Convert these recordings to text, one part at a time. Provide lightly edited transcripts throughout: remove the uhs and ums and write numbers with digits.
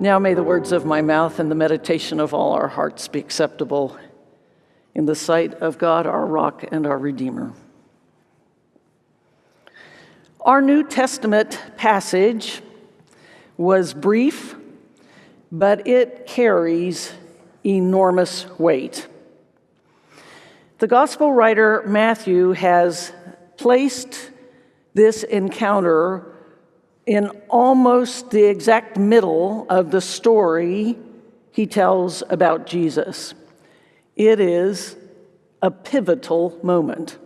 Now may the words of my mouth and the meditation of all our hearts be acceptable in the sight of God, our rock and our Redeemer. Our New Testament passage was brief, but it carries enormous weight. The gospel writer Matthew has placed this encounter in almost the exact middle of the story he tells about Jesus. It is a pivotal moment.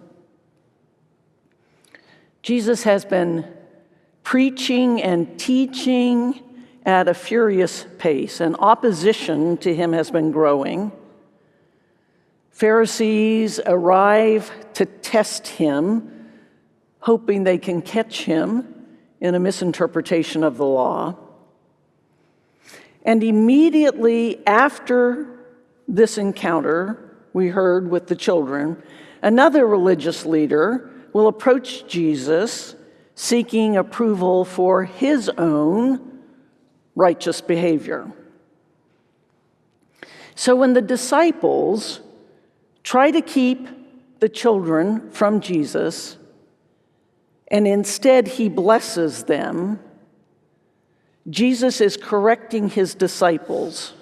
Jesus has been preaching and teaching at a furious pace, and opposition to him has been growing. Pharisees arrive to test him, hoping they can catch him in a misinterpretation of the law. And immediately after this encounter we heard with the children, another religious leader will approach Jesus seeking approval for his own righteous behavior. So when the disciples try to keep the children from Jesus, and instead he blesses them, Jesus is correcting his disciples,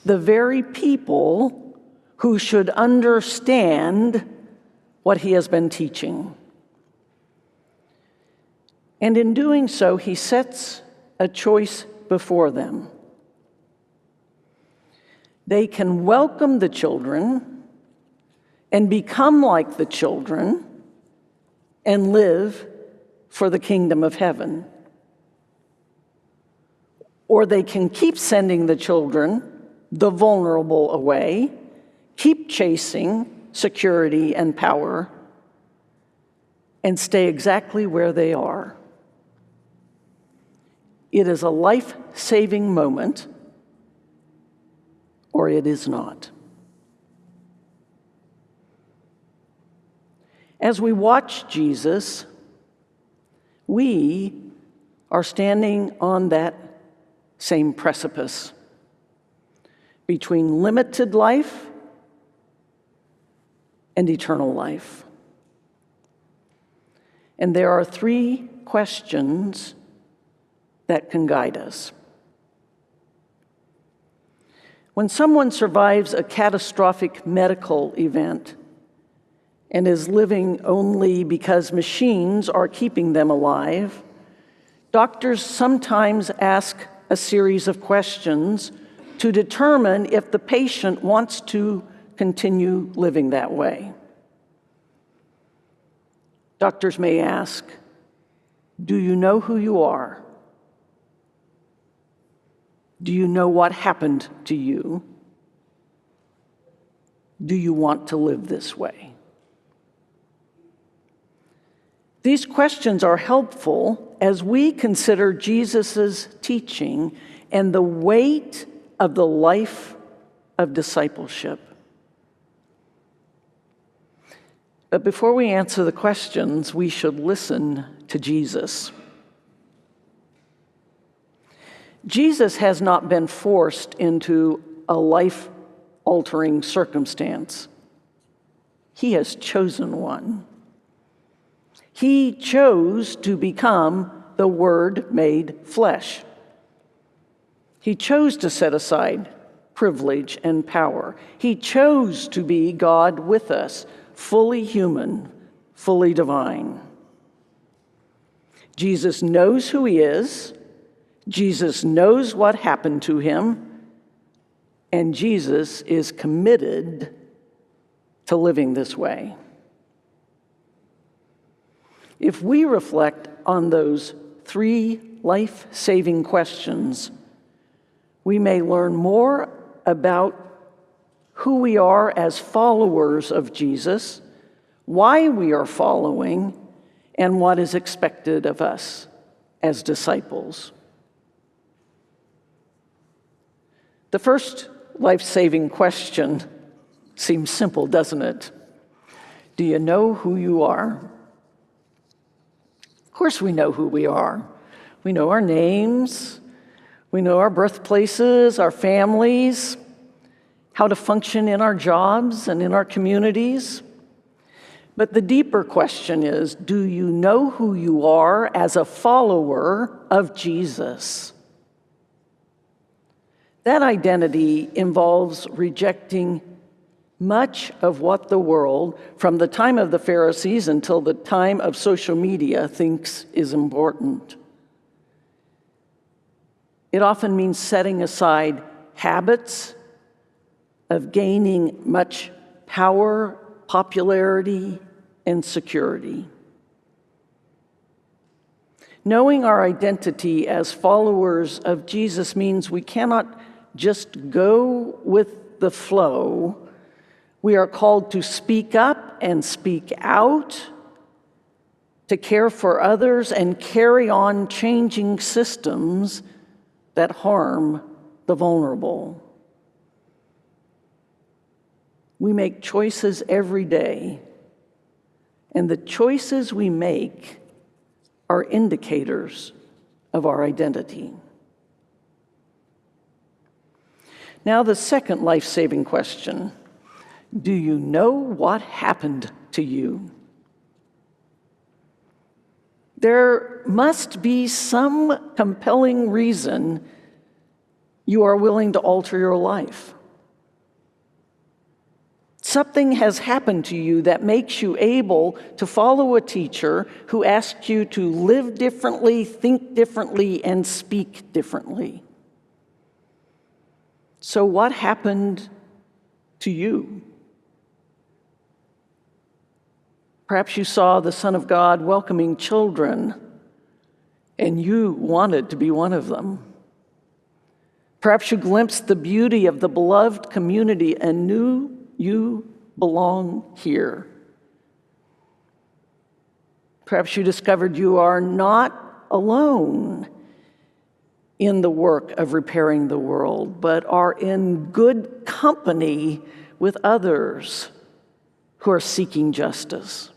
the very people who should understand what he has been teaching. And in doing so, he sets a choice before them. They can welcome the children and become like the children and live for the kingdom of heaven. Or they can keep sending the children, the vulnerable, away, keep chasing security and power, and stay exactly where they are. It is a life-saving moment, or it is not. As we watch Jesus, we are standing on that same precipice between limited life and eternal life. And there are three questions that can guide us. When someone survives a catastrophic medical event and is living only because machines are keeping them alive, doctors sometimes ask a series of questions to determine if the patient wants to continue living that way. Doctors may ask, "Do you know who you are? Do you know what happened to you? Do you want to live this way?" These questions are helpful as we consider Jesus' teaching and the weight of the life of discipleship. But before we answer the questions, we should listen to Jesus. Jesus has not been forced into a life-altering circumstance. He has chosen one. He chose to become the Word made flesh. He chose to set aside privilege and power. He chose to be God with us, fully human, fully divine. Jesus knows who he is. Jesus knows what happened to him. And Jesus is committed to living this way. If we reflect on those three life-saving questions, we may learn more about who we are as followers of Jesus, why we are following, and what is expected of us as disciples. The first life-saving question seems simple, doesn't it? Do you know who you are? Of course we know who we are. We know our names. We know our birthplaces, our families, how to function in our jobs and in our communities. But the deeper question is, do you know who you are as a follower of Jesus? That identity involves rejecting much of what the world, from the time of the Pharisees until the time of social media, thinks is important. It often means setting aside habits of gaining much power, popularity, and security. Knowing our identity as followers of Jesus means we cannot just go with the flow. We are called to speak up and speak out, to care for others and carry on changing systems that harm the vulnerable. We make choices every day, and the choices we make are indicators of our identity. Now, the second life-saving question: do you know what happened to you? There must be some compelling reason you are willing to alter your life. Something has happened to you that makes you able to follow a teacher who asks you to live differently, think differently, and speak differently. So what happened to you? Perhaps you saw the Son of God welcoming children, and you wanted to be one of them. Perhaps you glimpsed the beauty of the beloved community and knew you belong here. Perhaps you discovered you are not alone in the work of repairing the world, but are in good company with others who are seeking justice.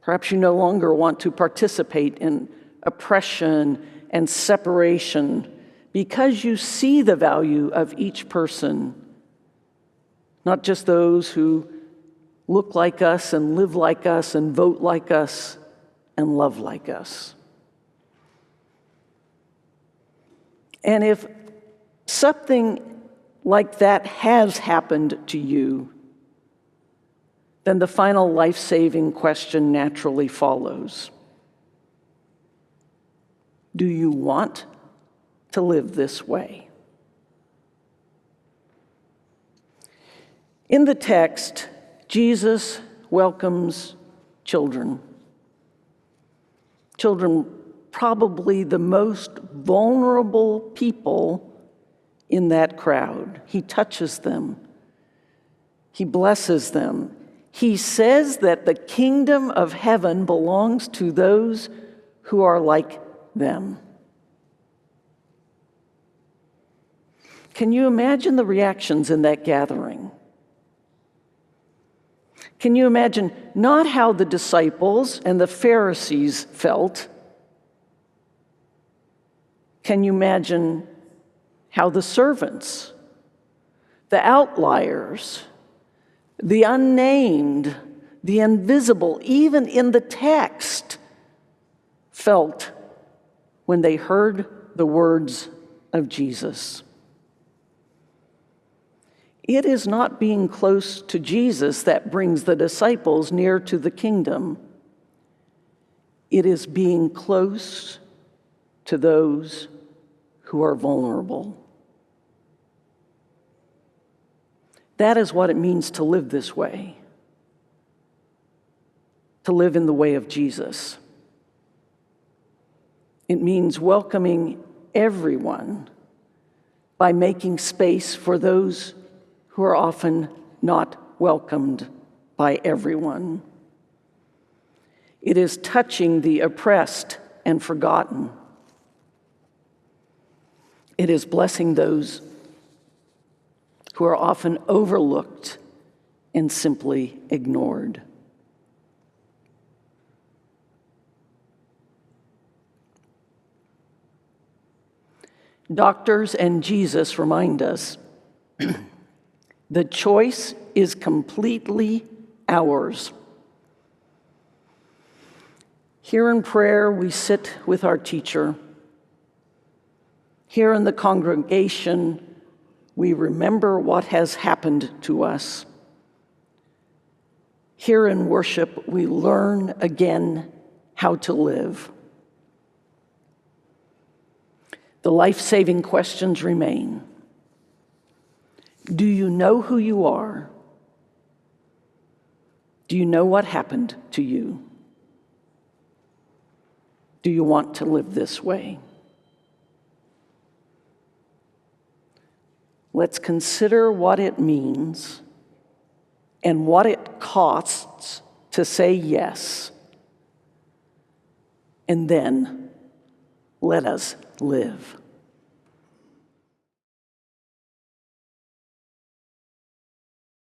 Perhaps you no longer want to participate in oppression and separation because you see the value of each person, not just those who look like us and live like us and vote like us and love like us. And if something like that has happened to you, then the final life-saving question naturally follows. Do you want to live this way? In the text, Jesus welcomes children. Children, probably the most vulnerable people in that crowd. He touches them. He blesses them. He says that the kingdom of heaven belongs to those who are like them. Can you imagine the reactions in that gathering? Can you imagine not how the disciples and the Pharisees felt? Can you imagine how the servants, the outliers, the unnamed, the invisible, even in the text, felt when they heard the words of Jesus? It is not being close to Jesus that brings the disciples near to the kingdom. It is being close to those who are vulnerable. That is what it means to live this way, to live in the way of Jesus. It means welcoming everyone by making space for those who are often not welcomed by everyone. It is touching the oppressed and forgotten. It is blessing those who are often overlooked and simply ignored. Doctors and Jesus remind us the choice is completely ours. Here in prayer, we sit with our teacher. Here in the congregation, we remember what has happened to us. Here in worship, we learn again how to live. The life-saving questions remain. Do you know who you are? Do you know what happened to you? Do you want to live this way? Let's consider what it means and what it costs to say yes. And then let us live.